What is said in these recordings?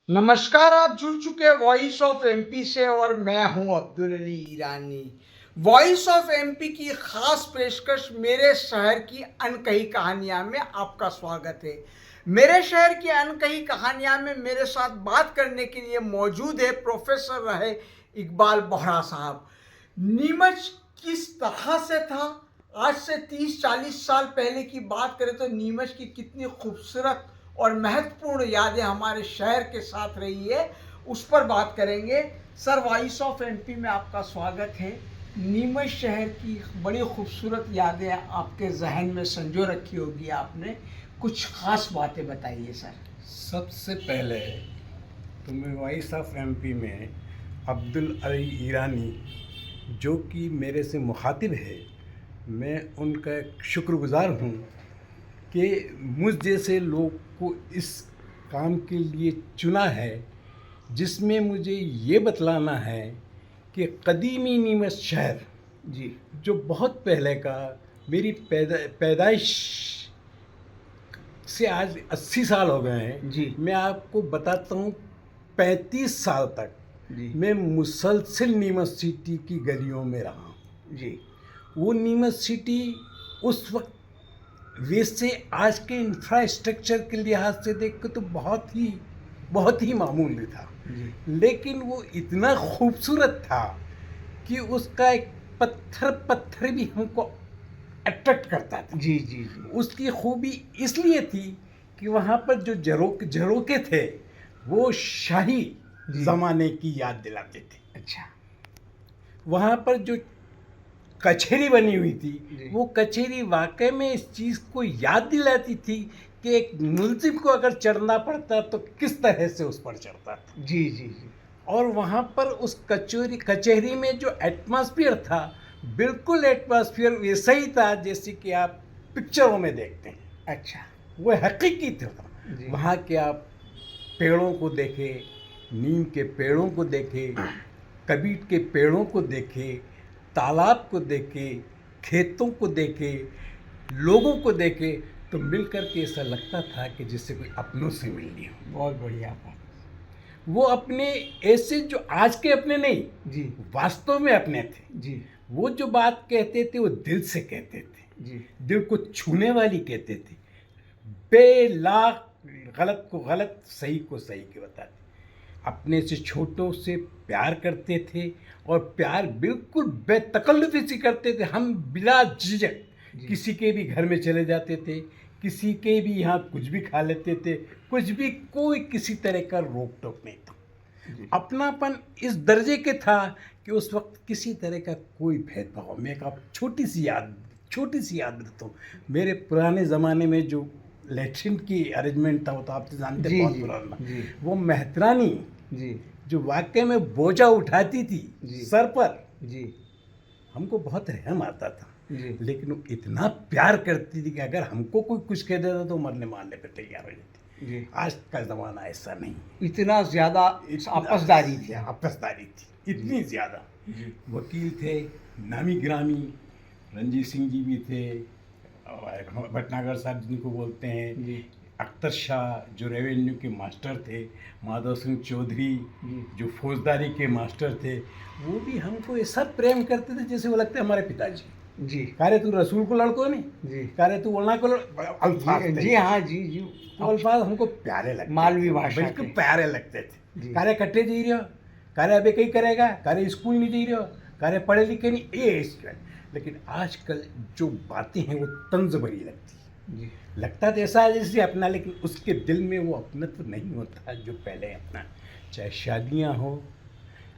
नमस्कार। आप जुड़ चुके हैं वॉइस ऑफ एमपी से और मैं हूं अब्दुल अली ईरानी। वॉइस ऑफ एमपी की खास पेशकश मेरे शहर की अनकही कहानियां में आपका स्वागत है। मेरे शहर की अनकही कहानियां में मेरे साथ बात करने के लिए मौजूद है प्रोफेसर रहे इकबाल बोहरा साहब। नीमच किस तरह से था, आज से 30-40 साल पहले की बात करें तो नीमच की कितनी खूबसूरत और महत्वपूर्ण यादें हमारे शहर के साथ रही है, उस पर बात करेंगे। सर, वॉइस ऑफ एमपी में आपका स्वागत है। नीमच शहर की बड़ी खूबसूरत यादें आपके जहन में संजो रखी होगी आपने, कुछ खास बातें बताइए सर। सबसे पहले तो मैं वॉइस ऑफ एमपी में अब्दुल अली ईरानी जो कि मेरे से मुखातिब है, मैं उनका शुक्रगुजार हूँ कि मुझ जैसे लोग को इस काम के लिए चुना है, जिसमें मुझे ये बतलाना है कि कदीमी नीमच शहर जी जो बहुत पहले का, मेरी पैदाइश से आज 80 साल हो गए हैं जी। मैं आपको बताता हूँ 35 साल तक जी मैं मुसलसल नीमच सिटी की गलियों में रहा हूँ। जी वो नीमच सिटी उस वक्त वैसे आज के इंफ्रास्ट्रक्चर के लिहाज से देख के तो बहुत ही मामूली था, जी लेकिन वो इतना खूबसूरत था कि उसका एक पत्थर पत्थर भी हमको अट्रैक्ट करता था। जी जी जी। उसकी खूबी इसलिए थी कि वहाँ पर जो झरोके थे वो शाही ज़माने की याद दिलाते थे। अच्छा। वहाँ पर जो कचहरी बनी हुई थी, जी वो कचहरी वाकई में इस चीज़ को याद दिलाती थी कि एक मुल्ज़िम को अगर चढ़ना पड़ता तो किस तरह से उस पर चढ़ता था। जी जी जी। और वहाँ पर उस कचहरी में जो एटमॉस्फेयर था, बिल्कुल एटमॉस्फेयर वैसा ही था जैसे कि आप पिक्चरों में देखते हैं। अच्छा। वो हकीकी था। जी। वहाँ के आप पेड़ों को देखें, नीम के पेड़ों को देखें, कबीर के पेड़ों को देखें, तालाब को देखें, खेतों को देखें, लोगों को देखें, तो मिलकर के ऐसा लगता था कि जिससे कोई अपनों से मिलनी हो। बहुत बढ़िया बात। वो अपने ऐसे जो आज के अपने नहीं, जी वास्तव में अपने थे। जी वो जो बात कहते थे वो दिल से कहते थे, जी दिल को छूने वाली कहते थे, बेलाख गलत को गलत, सही को सही के बताते। अपने से छोटों से प्यार करते थे और प्यार बिल्कुल बेतकल्लुफ़ी से करते थे। हम बिला झिझक किसी के भी घर में चले जाते थे, किसी के भी यहाँ कुछ भी खा लेते थे, कुछ भी, कोई किसी तरह का रोक टोक नहीं था। अपनापन इस दर्जे के था कि उस वक्त किसी तरह का कोई भेदभाव। मैं एक छोटी सी याद देता हूँ। मेरे पुराने ज़माने में जो लैट्रिन की अरेंजमेंट था, वो तो आप तो जानते हैं, बहुत पुराना। वो मेहतरानी जी जो वाकई में बोझा उठाती थी सर पर, जी हमको बहुत रहम आता था। जी लेकिन वो इतना प्यार करती थी कि अगर हमको कोई कुछ कह देता तो मरने मारने पे तैयार हो जाती। जी। आज का ज़माना ऐसा नहीं। इतना ज्यादा आपसदारी थी। आपसदारी थी इतनी ज़्यादा। वकील थे नामी ग्रामी, रणजीत सिंह जी भी थे, और भटनागर साहब जिनको बोलते हैं, अख्तर शाह जो रेवेन्यू के मास्टर थे, माधव सिंह चौधरी जो फौजदारी के मास्टर थे, वो भी हमको ऐसा प्रेम करते थे जैसे वो लगते हमारे पिताजी। जी कारे तू रसूल को लड़को नहीं, जी कारे तू वलना को अल्फाज थे। जी हाँ जी जी। वो अल्फाज हमको प्यारे लगते, मालवी भाषा बिल्कुल के। प्यारे लगते थे। जी। कारे कट्टे जी रहे हो, कारे अबे कहीं करेगा, कारे स्कूल नहीं जी रहे हो, कारे पढ़े लिखे नहीं, ये इसका। लेकिन आजकल जो बातें हैं वो तंज भरी लगती है। जी लगता तो ऐसा है जैसे अपना, लेकिन उसके दिल में वो अपनत्व तो नहीं होता जो पहले अपना। चाहे शादियाँ हो,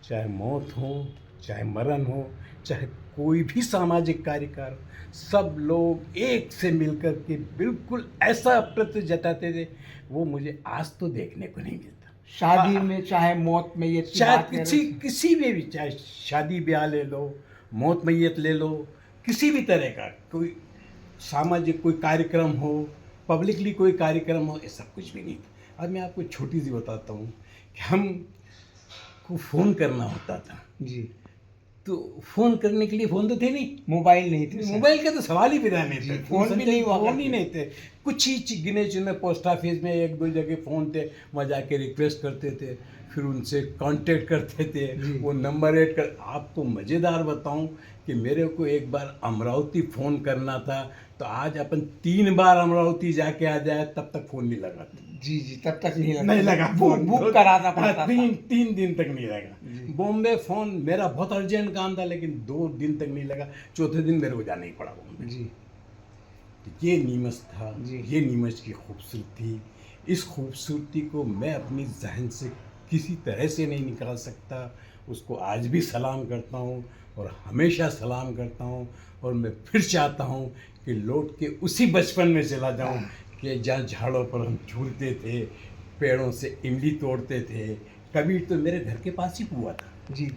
चाहे मौत हो, चाहे मरण हो, चाहे कोई भी सामाजिक कार्यक्रम, सब लोग एक से मिलकर के बिल्कुल ऐसा अपनत्व जताते थे, वो मुझे आज तो देखने को नहीं मिलता। शादी में चाहे मौत में, ये चाहे किसी में भी, चाहे शादी ब्याह ले लो, मौत मैयत ले लो, किसी भी तरह का कोई सामाजिक कोई कार्यक्रम हो, पब्लिकली कोई कार्यक्रम हो, ऐसा कुछ भी नहीं था। अब मैं आपको छोटी सी बताता हूँ कि हम को फ़ोन करना होता था जी तो फोन करने के लिए फोन तो थे नहीं, मोबाइल नहीं थे सर। मोबाइल का तो सवाल ही पैदा नहीं जी, थे, फोन भी नहीं हुआ फोन ही करते। नहीं थे। कुछ ही गिने चुने पोस्ट ऑफिस में एक दो जगह फ़ोन थे, वहाँ जाके रिक्वेस्ट करते थे, फिर उनसे कांटेक्ट करते थे, जी। वो नंबर ऐड कर। आपको मज़ेदार बताऊं कि मेरे को एक बार अमरावती फ़ोन करना था, तो आज अपन 3 बार अमरावती जाके आ जाए तब तक फ़ोन नहीं लगा था। जी जी, तब तक नहीं लगा। नहीं लगा बुक कराना पड़ता था। 3 दिन तक नहीं लगा। जी। बॉम्बे फ़ोन मेरा बहुत अर्जेंट काम था, लेकिन 2 दिन तक नहीं लगा। चौथे दिन मेरे को जाना ही पड़ा बॉम्बे। जी तो ये नीमच था, जी। ये नीमच की खूबसूरती। इस खूबसूरती को मैं अपनी जहन से किसी तरह से नहीं निकाल सकता। उसको आज भी सलाम करता हूँ और हमेशा सलाम करता हूँ, और मैं फिर चाहता हूँ कि लौट के उसी बचपन में चला जाऊँ कि जहाँ झाड़ों पर हम झूलते थे, पेड़ों से इमली तोड़ते थे। कभी तो मेरे घर के पास ही कुआं था। जी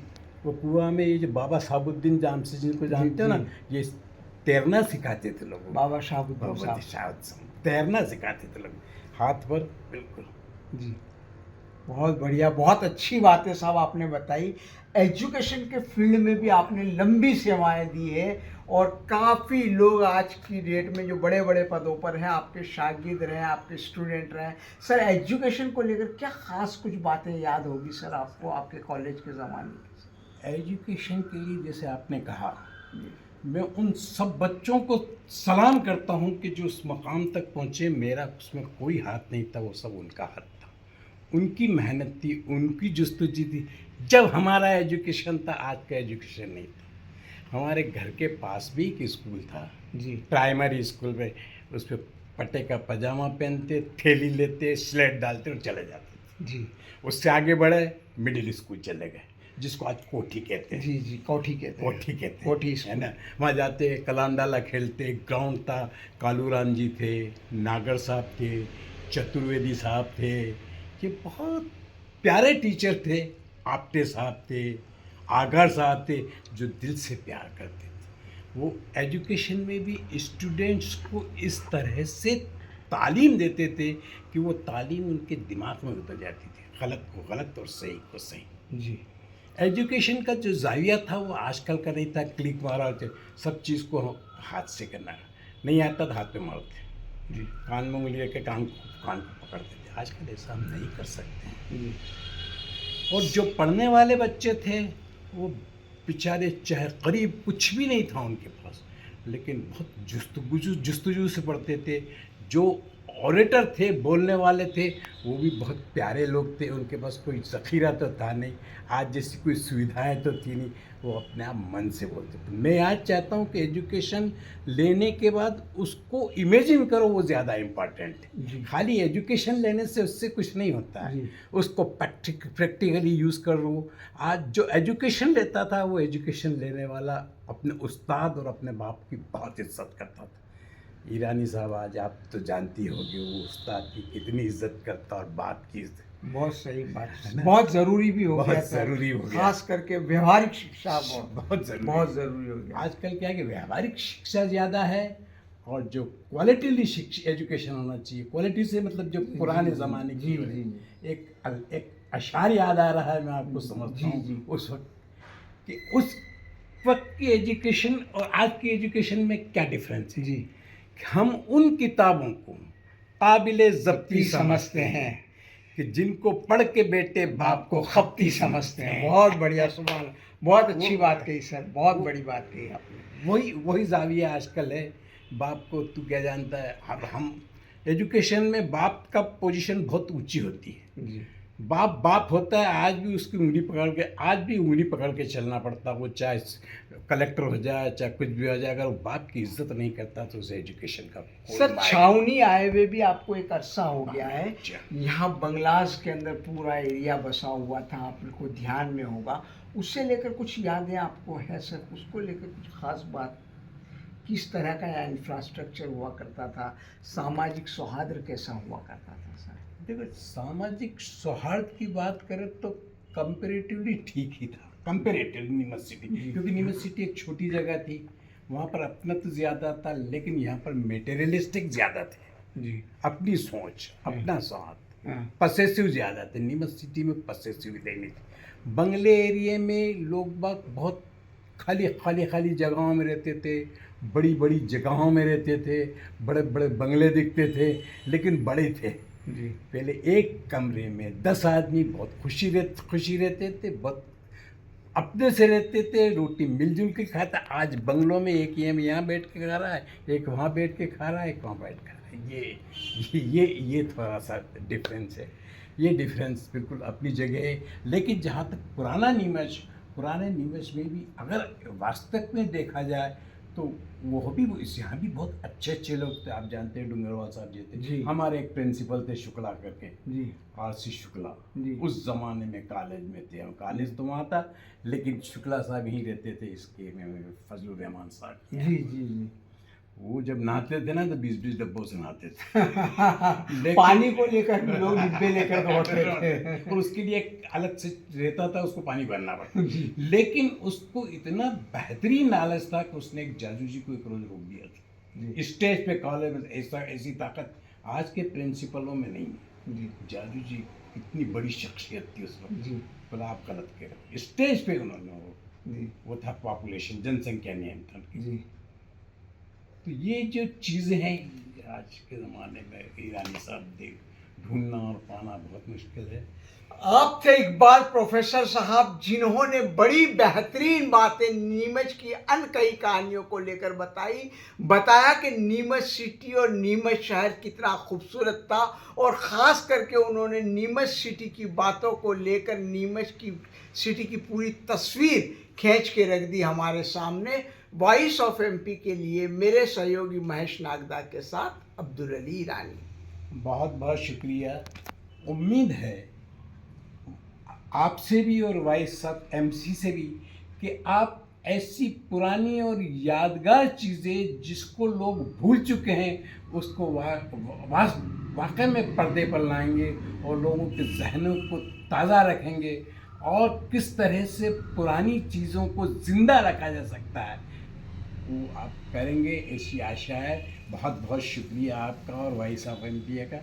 वो कुआं में ये जो बाबा साबुद्दीन जामसी जिनको जानते हो ना, ये तैरना सिखाते थे लोगों को। बाबा शाहबुद्दीन बाबा साहब। साहब तैरना सिखाते थे लोग, हाथ पर। बिल्कुल जी, बहुत बढ़िया, बहुत अच्छी बातें साहब आपने बताई। एजुकेशन के फील्ड में भी आपने लंबी सेवाएं दी है, और काफ़ी लोग आज की डेट में जो बड़े बड़े पदों पर हैं, आपके शागिर्द रहे, आपके स्टूडेंट रहे। सर, एजुकेशन को लेकर क्या ख़ास कुछ बातें याद होगी सर आपको आपके कॉलेज के ज़माने में? एजुकेशन के लिए जैसे आपने कहा, मैं उन सब बच्चों को सलाम करता हूँ कि जो उस मकाम तक पहुँचे। मेरा उसमें कोई हाथ नहीं था, वो सब उनका हाथ था, उनकी मेहनत थी, उनकी जुस्तजी थी। जब हमारा एजुकेशन था, आज का एजुकेशन नहीं था। हमारे घर के पास भी एक स्कूल था जी प्राइमरी स्कूल में, उस पर पट्टे का पजामा पहनते, थैली लेते, स्लेट डालते और चले जाते थे। जी उससे आगे बढ़े, मिडिल स्कूल चले गए, जिसको आज कोठी कहते हैं। जी जी, कोठी कहते हैं। कोठी कहते हैं, कोठी है ना। वहाँ जाते, कलाम डाला खेलते, ग्राउंड था, कालूराम जी थे, नागर साहब थे, चतुर्वेदी साहब थे। ये बहुत प्यारे टीचर थे। आपटे साहब थे, आगर साहब थे, जो दिल से प्यार करते थे। वो एजुकेशन में भी स्टूडेंट्स को इस तरह से तालीम देते थे कि वो तालीम उनके दिमाग में उतर जाती थी, गलत को गलत और सही को सही। जी एजुकेशन का जो जाविया था वो आजकल का नहीं था, क्लिक मारा होते, सब चीज़ को हाथ से करना, नहीं आता तो हाथ पे मारते। जी कान में उंगली रख के कान को पकड़ते थे। आजकल ऐसा हम नहीं कर सकते हैं। जी और जो पढ़ने वाले बच्चे थे, वो बेचारे चाहे करीब कुछ भी नहीं था उनके पास, लेकिन बहुत जुस्तजू से पढ़ते थे। जो ऑरेटर थे, बोलने वाले थे, वो भी बहुत प्यारे लोग थे। उनके पास कोई ज़ख़ीरा तो था नहीं, आज जैसी कोई सुविधाएं तो थी नहीं, वो अपने आप मन से बोलते थे। मैं आज चाहता हूँ कि एजुकेशन लेने के बाद उसको इमेजिन करो, वो ज़्यादा इम्पॉर्टेंट जी। है। खाली एजुकेशन लेने से उससे कुछ नहीं होता है, जी। उसको प्रैक्टिकली यूज़ करो। आज जो एजुकेशन लेता था, वो एजुकेशन लेने वाला अपने उस्ताद और अपने बाप की बहुत इज्जत करता था। ईरानी साहब, आज आप तो जानती होगी वो उस्ताद की कितनी इज्जत करता और बाप की इज्जत। बहुत सही बात, बहुत ज़रूरी भी हो बहुत गया सर। ज़रूरी हो गया। खास करके व्यवहारिक शिक्षा बहुत ज़रूरी हो गया। आजकल क्या है कि व्यावहारिक शिक्षा ज़्यादा है, और जो क्वालिटी शिक्षा एजुकेशन होना चाहिए। क्वालिटी से मतलब जो पुराने ज़माने की जी, जी। एक अशार याद आ रहा है, मैं आपको समझता हूँ जी। उस वक्त कि उस वक्त की एजुकेशन और आज की एजुकेशन में क्या डिफरेंस है। जी हम उन किताबों को काबिले ज़ब्ती समझते हैं कि जिनको पढ़ के बेटे बाप को खप्ती समझते हैं। बहुत बढ़िया, सुभान, बहुत अच्छी बात कही सर, बहुत बड़ी बात कही आपने। वही जाविया आजकल है। बाप को तू क्या जानता है। अब हम एजुकेशन में बाप का पोजीशन बहुत ऊंची होती है। जी बाप होता है, आज भी उसकी उंगली पकड़ के चलना पड़ता है। वो चाहे कलेक्टर हो जाए, चाहे कुछ भी हो जाए, अगर वो बाप की इज्जत नहीं करता तो उसे एजुकेशन का सर, छावनी आए हुए भी आपको एक अरसा हो गया है। यहाँ बंगलाज के अंदर पूरा एरिया बसा हुआ था, आपको ध्यान में होगा। उससे लेकर कुछ यादें आपको है सर? उसको लेकर कुछ खास बात, किस तरह का यहाँ इंफ्रास्ट्रक्चर हुआ करता था, सामाजिक सौहार्द कैसा हुआ करता था सर? देखो, सामाजिक सौहार्द की बात करें तो कंपेरेटिवली ठीक ही था, कंपेरेटिवली नीमच सिटी, क्योंकि नीमच सिटी एक छोटी जगह थी, वहाँ पर अपनत्व ज़्यादा था, लेकिन यहाँ पर मेटेरियलिस्टिक ज़्यादा थे। जी, अपनी सोच, अपना स्वाद, पसेसिव ज़्यादा थे। नीमच सिटी में पसेसिविटी नहीं थी। बंगले एरिया में लोग बाग बहुत खाली खाली खाली जगहों में रहते थे, बड़ी बड़ी जगहों में रहते थे, बड़े बड़े बंगले दिखते थे, लेकिन बड़े थे। जी पहले एक कमरे में 10 आदमी बहुत खुशी रहते थे, बहुत अपने से रहते थे, रोटी मिलजुल के खाता। आज बंगलों में एक ये यहाँ बैठ के खा रहा है, एक वहाँ बैठ के खा रहा है, एक वहाँ बैठ के खा रहा है। ये थोड़ा सा डिफरेंस है। ये डिफरेंस बिल्कुल अपनी जगह है। लेकिन जहाँ तक पुराने निवेश में भी अगर वास्तव में देखा जाए तो वो भी यहाँ भी बहुत अच्छे अच्छे लोग थे। आप जानते हैं डूंगरवाल साहब जी थे, जी। हमारे एक प्रिंसिपल थे शुक्ला करके, जी आरसी शुक्ला। जी। उस ज़माने में कॉलेज में थे हम, कॉलेज तो वहाँ था, लेकिन शुक्ला साहब यहीं रहते थे इसके में, फजलुर रहमान साहब के जी यहाँ। जी वो जब नहाते थे ना तो 20-20 डब्बों से नहाते थे। पानी को लेकर भी लोग डिब्बे लेकर दौड़ते थे। और उसके लिए एक अलग से रहता था, उसको पानी भरना पड़ता। जी। लेकिन उसको इतना बेहतरीन लालच था कि उसने एक जादू जी को एक रोज रोक दिया था जी स्टेज पे कॉलेज में। ऐसी ताकत आज के प्रिंसिपलों में नहीं है। जी जादू जी इतनी बड़ी शख्सियत थी उस वक्त। जी बोला आप गलत कह रहे हो। स्टेज पे उन्होंने जी वो था पॉपुलेशन, जनसंख्या नियंत्रण की। जी तो ये जो चीज़ें हैं आज के ज़माने में ईरानी साहब ढूंढना और पाना बहुत मुश्किल है। आप थे इकबाल प्रोफेसर साहब, जिन्होंने बड़ी बेहतरीन बातें नीमच की अनकही कहानियों को लेकर बताया कि नीमच सिटी और नीमच शहर कितना खूबसूरत था, और ख़ास करके उन्होंने नीमच सिटी की बातों को लेकर नीमच की सिटी की पूरी तस्वीर खींच के रख दी हमारे सामने। वॉइस ऑफ एमपी के लिए मेरे सहयोगी महेश नागदा के साथ अब्दुल अली ईरानी। बहुत बहुत शुक्रिया। उम्मीद है आपसे भी और वॉइस ऑफ एमसी से भी कि आप ऐसी पुरानी और यादगार चीज़ें जिसको लोग भूल चुके हैं उसको वाकई में पर्दे पर लाएंगे और लोगों के जहनों को ताज़ा रखेंगे, और किस तरह से पुरानी चीज़ों को ज़िंदा रखा जा सकता है वो आप करेंगे, ऐसी आशा है। बहुत बहुत शुक्रिया आपका और वॉइस ऑफ एमपी का।